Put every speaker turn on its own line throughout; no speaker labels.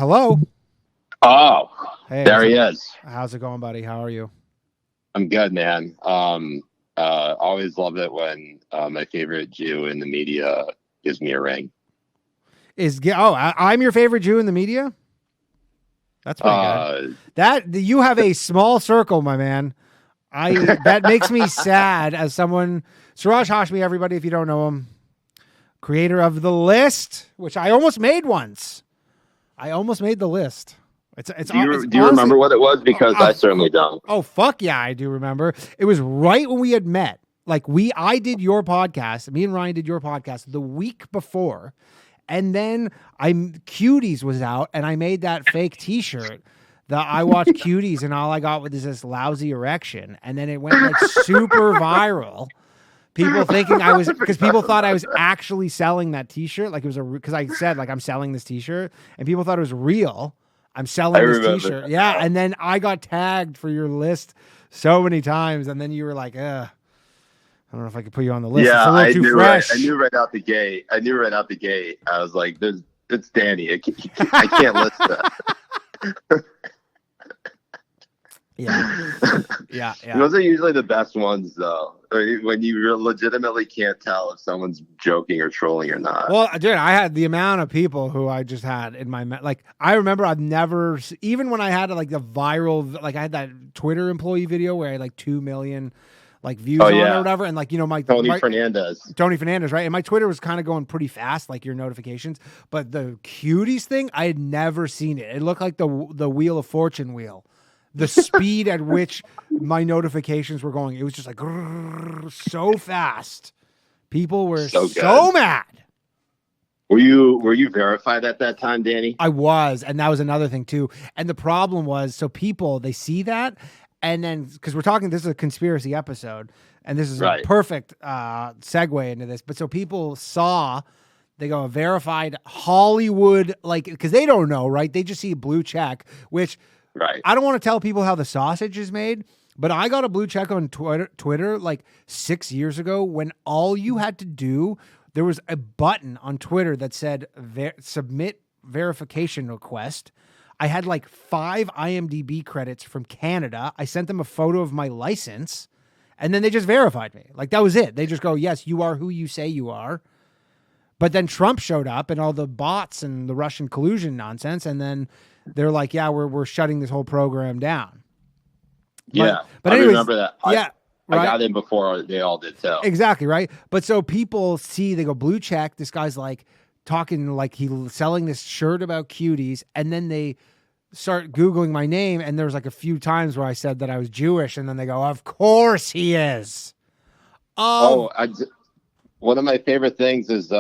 Hello.
Oh,
Hey,
there he is.
how's it going, buddy? How are you?
I'm good, man. Always love it when my favorite Jew in the media gives me a ring.
I'm your favorite Jew in the media? That's pretty good. You have a small circle, my man. That makes me sad as someone. Siraj Hashmi, everybody, if you don't know him, creator of The List, which I almost made once. I almost made the list.
Do you remember what it was? Because I certainly don't.
Oh, fuck yeah, I do remember. It was right when we had met. I did your podcast. Me and Ryan did your podcast the week before. And then Cuties was out, and I made that fake T-shirt that I watched Cuties, and all I got was this lousy erection. And then it went like super viral. People thinking because people thought I was actually selling that T-shirt. Like it was because I said like I'm selling this T-shirt, and people thought it was real. I'm selling this T-shirt. Yeah, and then I got tagged for your list so many times, and then you were like, I don't know if I could put you on the list.
Yeah,
it's a little too fresh.
I knew right out the gate. I was like, it's Danny. I can't list that.
Yeah.
Those are usually the best ones, though. When you legitimately can't tell if someone's joking or trolling or not.
Well, dude, I had the amount of people who I just had in my I remember I've never even when I had like the viral I had that Twitter employee video where I had like 2 million views on it or whatever, and my
Tony Fernandez,
right? And my Twitter was kind of going pretty fast, like your notifications. But the Cuties thing, I had never seen it. It looked like the Wheel of Fortune wheel. The speed at which my notifications were going, it was just like so fast. People were so mad.
Were you verified at that time, Danny?
I was, and that was another thing too. And the problem was, so people they see that, and then because we're talking, this is a conspiracy episode, and this is a perfect segue into this. But so people saw. They go a verified Hollywood, because they don't know, right? They just see a blue check, which.
Right.
I don't want to tell people how the sausage is made, but I got a blue check on Twitter like 6 years ago when all you had to do, there was a button on Twitter that said submit verification request. I had like 5 IMDb credits from Canada. I sent them a photo of my license, and then they just verified me. Like that was it. They just go, yes, you are who you say you are. But then Trump showed up and all the bots and the Russian collusion nonsense, and then they're like, yeah, we're shutting this whole program down. But anyways,
I remember that.
I
got in before they all did too.
Exactly, right? But so people see, they go, blue check, this guy's like talking like he's selling this shirt about Cuties, and then they start Googling my name, and there's like a few times where I said that I was Jewish, and then they go, of course he is.
One of my favorite things is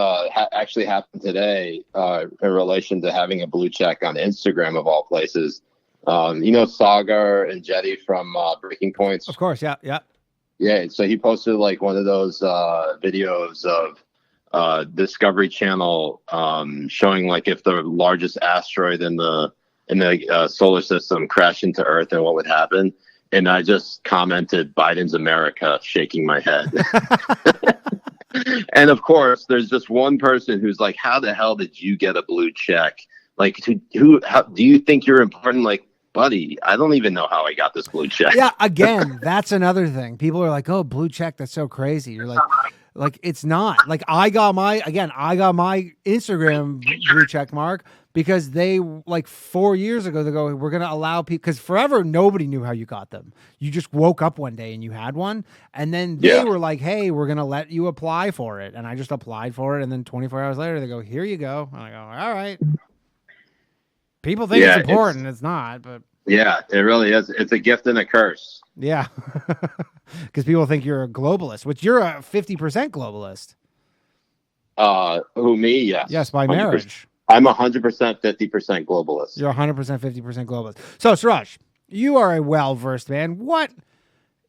actually happened today in relation to having a blue check on Instagram of all places. Sagar and Jetty from Breaking Points.
Of course, yeah.
Yeah, so he posted like one of those videos of Discovery Channel showing like if the largest asteroid in the solar system crashed into Earth and what would happen. And I just commented Biden's America, shaking my head. And of course, there's just one person who's like, "How the hell did you get a blue check? Like, how do you think you're important?" Like, buddy, I don't even know how I got this blue check.
Yeah, again, that's another thing. People are like, "Oh, blue check, that's so crazy." You're like it's not. Like I got my Instagram blue check mark because they like 4 years ago they go, we're going to allow people, because forever nobody knew how you got them. You just woke up one day and you had one, and then they were like, hey, we're going to let you apply for it. And I just applied for it, and then 24 hours later they go, here you go. And I go, all right. People think it's important. It's not, but
yeah, it really is. It's a gift and a curse.
Yeah. Because people think you're a globalist, which you're a 50% globalist.
Who, me? Yes.
Yes, by marriage.
I'm 100% 50% globalist.
You're 100% 50% globalist. So, Siraj, you are a well-versed man. What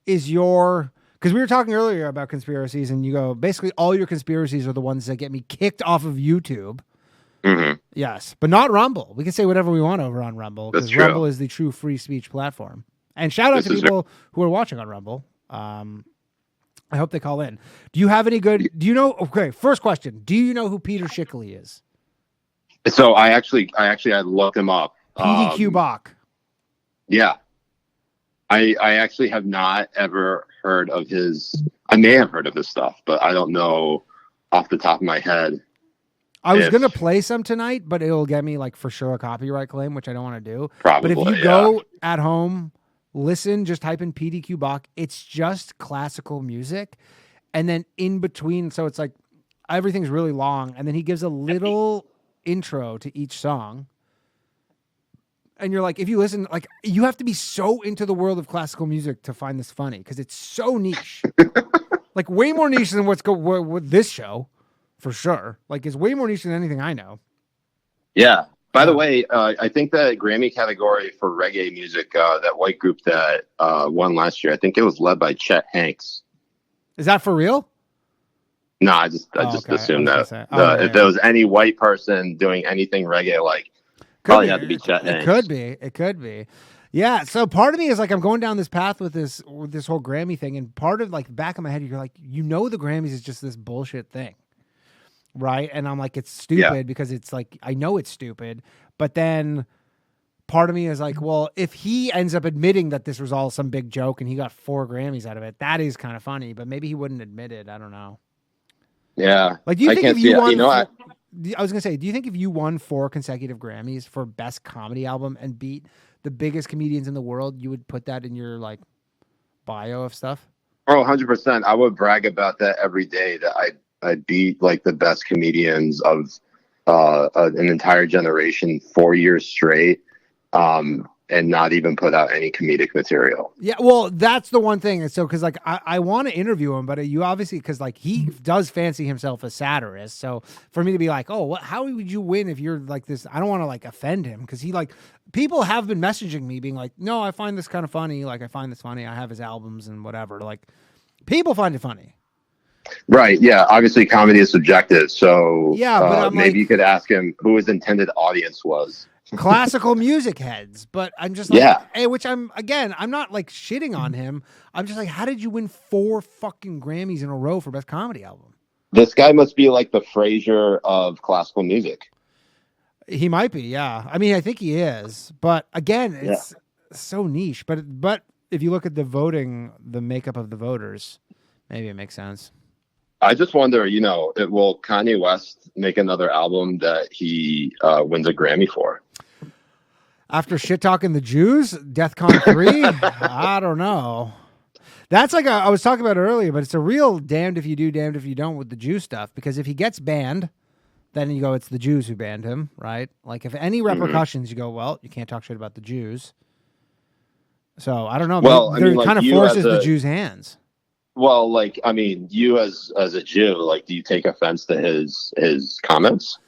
is your... Because we were talking earlier about conspiracies, and you go, basically all your conspiracies are the ones that get me kicked off of YouTube.
Mm-hmm.
Yes, but not Rumble. We can say whatever we want over on Rumble, because Rumble is the true free speech platform. And shout out to people who are watching on Rumble. I hope they call in. Do you have any good... Do you know... Okay, first question. Do you know who Peter Schickley is?
So I looked him up.
PDQ Bach.
Yeah. I actually have not ever heard of his. I may have heard of his stuff, but I don't know off the top of my head.
I was gonna play some tonight, but it'll get me like for sure a copyright claim, which I don't want to do.
Probably,
but if you go at home, listen, just type in PDQ Bach. It's just classical music, and then in between, so it's like everything's really long, and then he gives a little intro to each song. And you're like, if you listen, like you have to be so into the world of classical music to find this funny because it's so niche, like way more niche than what's with this show, for sure. Like it's way more niche than anything I know.
Yeah. By the way, I think the Grammy category for reggae music, that white group that won last year, I think it was led by Chet Hanks.
Is that for real?
No, I just assumed that if there was any white person doing anything reggae, like. Probably had to be Chet Hanks.
It could be. Yeah. So part of me is like, I'm going down this path with this whole Grammy thing. And part of like the back of my head, you're like, the Grammys is just this bullshit thing. Right. And I'm like, it's stupid because it's like, I know it's stupid. But then part of me is like, well, if he ends up admitting that this was all some big joke and he got 4 Grammys out of it, that is kind of funny. But maybe he wouldn't admit it. I don't know.
Yeah.
Like, do you think if you won, I was gonna say, do you think if you won 4 consecutive Grammys for best comedy album and beat the biggest comedians in the world, you would put that in your like bio of stuff?
Oh, 100%. I would brag about that every day that I beat like the best comedians of an entire generation 4 years straight. And not even put out any comedic material.
Yeah, well, that's the one thing. So, because like I want to interview him, but you obviously, because like he does fancy himself a satirist. So for me to be like, oh, how would you win if you're like this? I don't want to like offend him because he like people have been messaging me being like, no, I find this kind of funny. Like I find this funny. I have his albums and whatever. Like people find it funny.
Right. Yeah. Obviously, comedy is subjective. So
yeah, but
maybe you could ask him who his intended audience was.
Classical music heads, but I'm just like, hey, which I'm not like shitting on him. I'm just like, how did you win 4 fucking Grammys in a row for best comedy album?
This guy must be like the Frasier of classical music.
He might be, yeah. I mean, I think he is, but again, it's so niche. But if you look at the voting, the makeup of the voters, maybe it makes sense.
I just wonder, will Kanye West make another album that he wins a Grammy for?
After shit talking the Jews, DEFCON 3? I don't know. That's like I was talking about earlier, but it's a real damned if you do, damned if you don't with the Jew stuff. Because if he gets banned, then you go, it's the Jews who banned him, right? Like if any repercussions, you go, well, you can't talk shit about the Jews. So I don't know.
Well,
it kind of forces the Jews' hands.
Well, like, I mean, you as a Jew, like, do you take offense to his comments?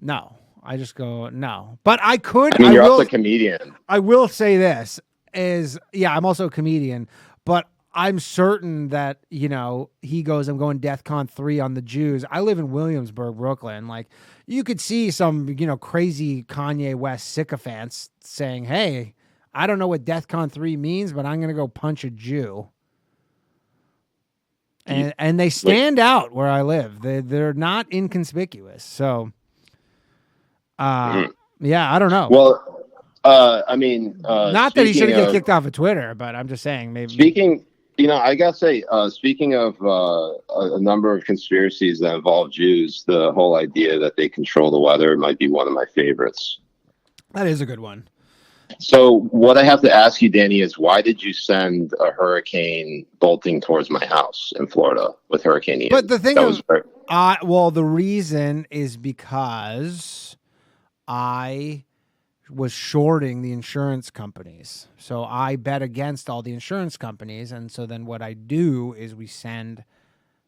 No. I just go, no. But I could.
I mean, you're also a comedian.
I will say this is, I'm also a comedian, but I'm certain that, he goes, I'm going DEFCON 3 on the Jews. I live in Williamsburg, Brooklyn. Like, you could see some, crazy Kanye West sycophants saying, hey, I don't know what DEFCON 3 means, but I'm going to go punch a Jew. And they stand out where I live. They're not inconspicuous. So... yeah, I don't know.
Well, I mean,
not that he shouldn't get kicked off of Twitter, but I'm just saying maybe.
I gotta say, speaking of a number of conspiracies that involve Jews, the whole idea that they control the weather might be one of my favorites.
That is a good one.
So what I have to ask you, Danny, is why did you send a hurricane bolting towards my house in Florida with Hurricane Ian?
But the thing is, the reason is because I was shorting the insurance companies. So I bet against all the insurance companies. And so then what I do is we send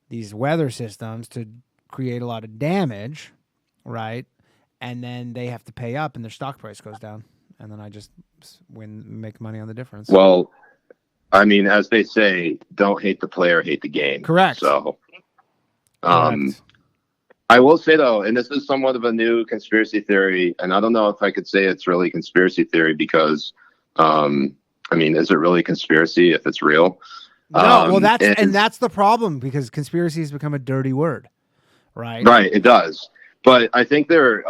these weather systems to create a lot of damage, right? And then they have to pay up and their stock price goes down. And then I just make money on the difference.
Well, I mean, as they say, don't hate the player, hate the game.
Correct.
So, I will say, though, and this is somewhat of a new conspiracy theory, and I don't know if I could say it's really conspiracy theory because, I mean, is it really conspiracy if it's real?
No, well, that's the problem because conspiracy has become a dirty word, right?
Right, it does. But I think they're,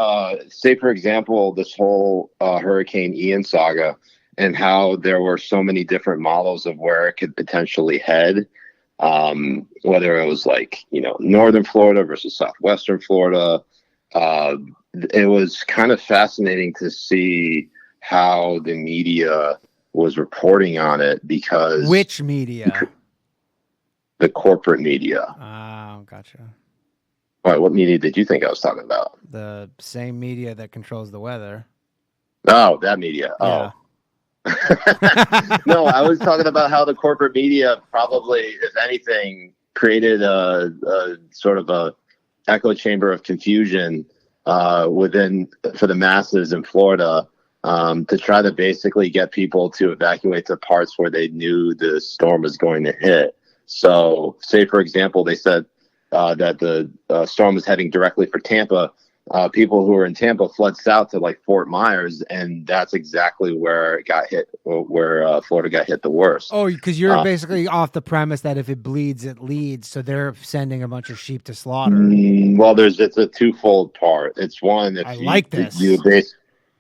say, for example, this whole Hurricane Ian saga and how there were so many different models of where it could potentially head, whether it was like, northern Florida versus southwestern Florida. It was kind of fascinating to see how the media was reporting on it because
Which media?
the corporate media.
Oh, gotcha.
All right, what media did you think I was talking about?
The same media that controls the weather.
Oh, that media.
Yeah.
Oh. No, I was talking about how the corporate media probably, if anything, created a sort of a echo chamber of confusion for the masses in Florida, to try to basically get people to evacuate to parts where they knew the storm was going to hit. So, say, for example, they said that the storm was heading directly for Tampa. People who were in Tampa fled south to like Fort Myers, and that's exactly where it got hit, where Florida got hit the worst.
Oh, because you're basically off the premise that if it bleeds, it leads. So they're sending a bunch of sheep to slaughter.
Well, it's a twofold part. It's one,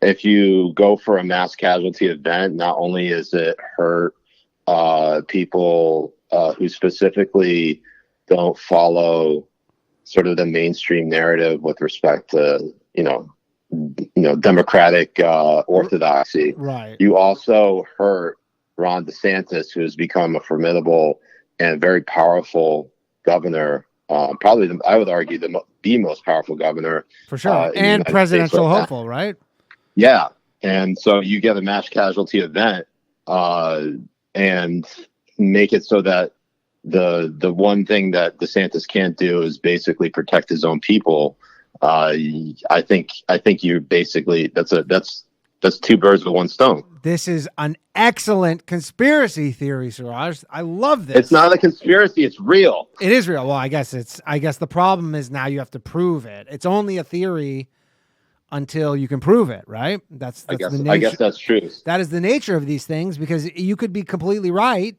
if you go for a mass casualty event, not only is it hurt people who specifically don't follow sort of the mainstream narrative with respect to, democratic orthodoxy.
Right.
You also hurt Ron DeSantis, who has become a formidable and very powerful governor. Probably, I would argue, the most powerful governor.
For sure. And presidential hopeful, right?
Yeah. And so you get a mass casualty event and make it so that the one thing that DeSantis can't do is basically protect his own people. I think you're basically that's two birds with one stone.
This is an excellent conspiracy theory, Siraj. I love this.
It's not a conspiracy; it's real.
It is real. Well, I guess the problem is now you have to prove it. It's only a theory until you can prove it, right? That's
I guess that's true.
That is the nature of these things, because you could be completely right.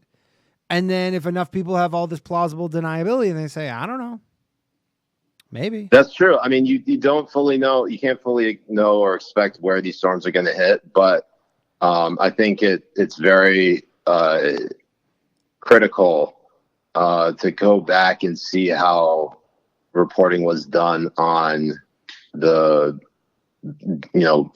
And then if enough people have all this plausible deniability, and they say, I don't know, maybe.
That's true. I mean, you don't fully know. You can't fully know or expect where these storms are going to hit. But I think it's very critical to go back and see how reporting was done on the,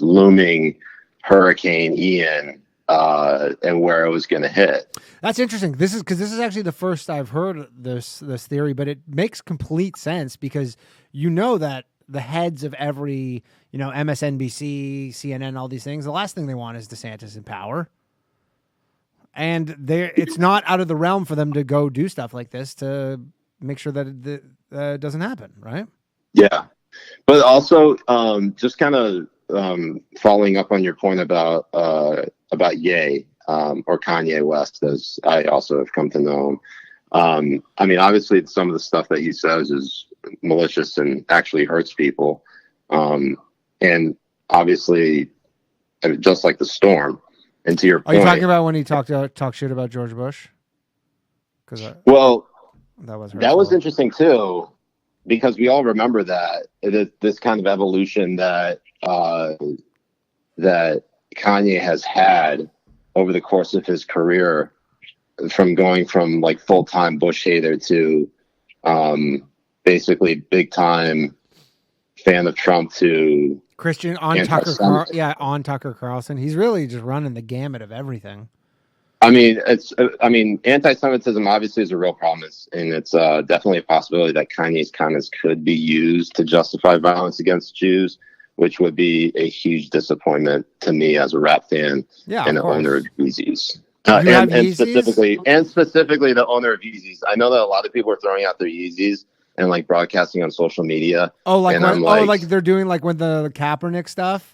looming Hurricane Ian and where it was going to hit.
That's interesting. This is actually the first I've heard this theory, but it makes complete sense because that the heads of every, MSNBC, CNN, all these things, the last thing they want is DeSantis in power. And it's not out of the realm for them to go do stuff like this to make sure that it doesn't happen, right?
Yeah. But also, just kind of following up on your point about Ye, or Kanye West, as I also have come to know him. I mean, obviously, some of the stuff that he says is malicious and actually hurts people. And obviously, just like the storm. And to your point,
are you talking about when he talked shit about George Bush?
that
was
interesting too, because we all remember that this kind of evolution that Kanye has had over the course of his career, from going from like full-time Bush hater to basically big-time fan of Trump to
Christian on Tucker Carlson. He's really just running the gamut of everything.
I mean, anti-Semitism obviously is a real problem, and it's definitely a possibility that Kanye's comments could be used to justify violence against Jews, which would be a huge disappointment to me as a rap fan and the owner of Yeezys. And specifically the owner of Yeezys. I know that a lot of people are throwing out their Yeezys and like broadcasting on social media.
Like they're doing like with the Kaepernick stuff.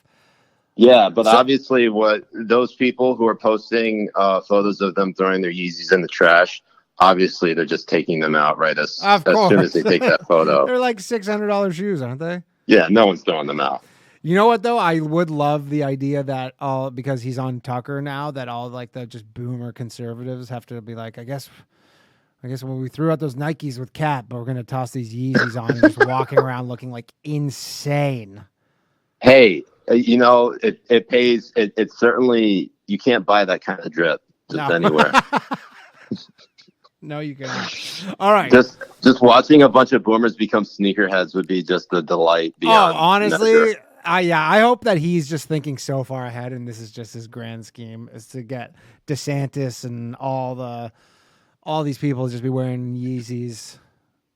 Yeah, but obviously what those people who are posting photos of them throwing their Yeezys in the trash, obviously they're just taking them out right as soon as they take that photo.
They're like $600 shoes, aren't they?
Yeah, no one's throwing them out.
You know what, though? I would love the idea that because he's on Tucker now, that all like the just boomer conservatives have to be like, I guess I guess when we threw out those Nikes with Cap, but we're gonna toss these Yeezys on and just walking around looking like insane.
Hey, it pays. It certainly, you can't buy that kind of drip just anywhere.
No, you cannot. All right.
Just watching a bunch of boomers become sneakerheads would be just a delight. Beyond
honestly,
measure.
I hope that he's just thinking so far ahead, and this is just his grand scheme is to get DeSantis and all these people just be wearing Yeezys.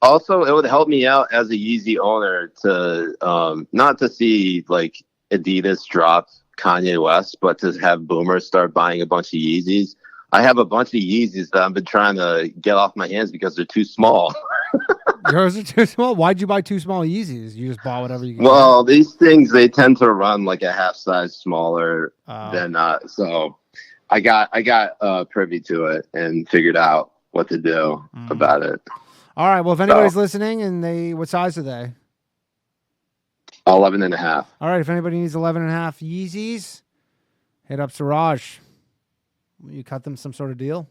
Also, it would help me out as a Yeezy owner to not to see like Adidas drop Kanye West, but to have boomers start buying a bunch of Yeezys. I have a bunch of Yeezys that I've been trying to get off my hands because they're too small.
Yours are too small? Why'd you buy two small Yeezys? You just bought whatever you could.
Well, these things, they tend to run like a half size smaller than so I got privy to it and figured out what to do about it.
All right. Well, if anybody's listening and what size are they?
11 and a half.
All right. If anybody needs 11 and a half Yeezys, hit up Siraj. You cut them some sort of deal?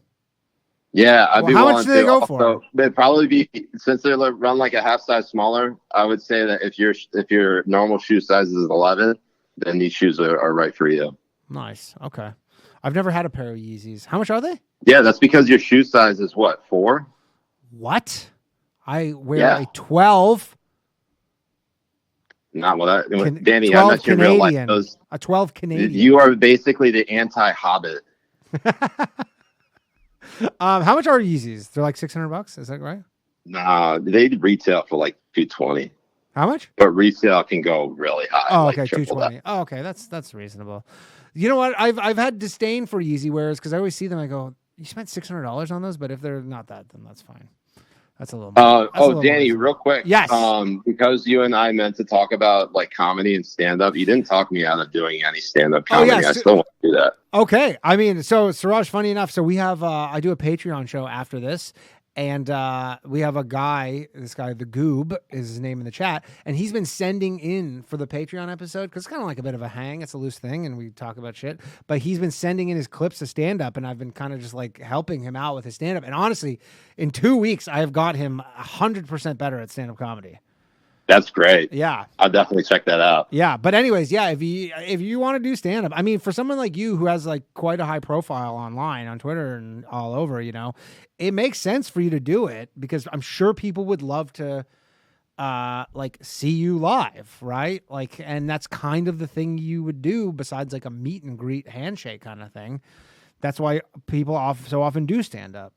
Yeah. I'd be
how
willing
much do they go for?
So they'd probably be, since they run like a half size smaller, I would say that if your normal shoe size is 11, then these shoes are right for you.
Nice. Okay. I've never had a pair of Yeezys. How much are they?
Yeah, that's because your shoe size is what, 4?
What? I wear a 12.
Not well, Danny. I'm not your real life.
A 12 Canadian.
You are basically the anti-Hobbit.
How much are Yeezys? They're like $600. Is that right?
Nah, they retail for like $220.
How much?
But resale can go really high.
Oh, okay, $220. Oh, okay, that's reasonable. You know what? I've had disdain for Yeezy wearers because I always see them. I go, you spent $600 on those, but if they're not that, then that's fine. That's a little. More,
Danny, real quick.
Yes.
Because you and I meant to talk about like comedy and stand up. You didn't talk me out of doing any stand up comedy. I still want to do that.
Okay. I mean, so Siraj, funny enough, so we have I do a Patreon show after this. And we have a guy, the Goob is his name in the chat, and he's been sending in for the Patreon episode because it's kind of like a bit of a hang. It's a loose thing, and we talk about shit. But he's been sending in his clips of stand-up, and I've been kind of just like helping him out with his stand-up. And honestly, in 2 weeks, I have got him 100% better at stand-up comedy.
That's great.
Yeah.
I'll definitely check that out.
Yeah. But anyways, yeah, if you want to do stand-up, I mean, for someone like you who has like quite a high profile online on Twitter and all over, it makes sense for you to do it because I'm sure people would love to like see you live, right? Like, and that's kind of the thing you would do besides like a meet and greet handshake kind of thing. That's why people so often do stand-up.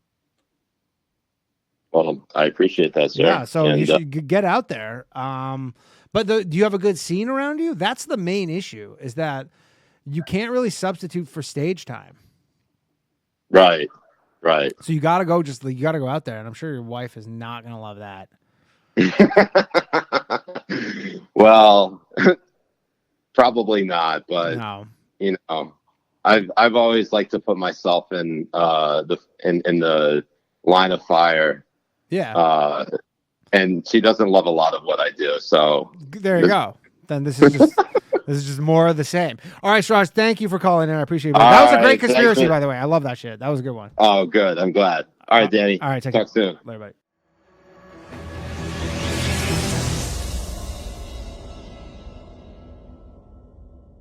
Well, I appreciate that, sir.
Yeah, so you should get out there. But do you have a good scene around you? That's the main issue, is that you can't really substitute for stage time.
Right.
So you got to go out there, and I'm sure your wife is not going to love that.
Well, probably not, but
no.
I've always liked to put myself in the line of fire.
Yeah.
And she doesn't love a lot of what I do. So
there you go. Then this is just more of the same. All right, Siraj, thank you for calling in. I appreciate it. That was a great conspiracy, by the way. I love that shit. That was a good one.
Oh, good. I'm glad. All right, Danny.
All right,
talk soon.
Later, bye.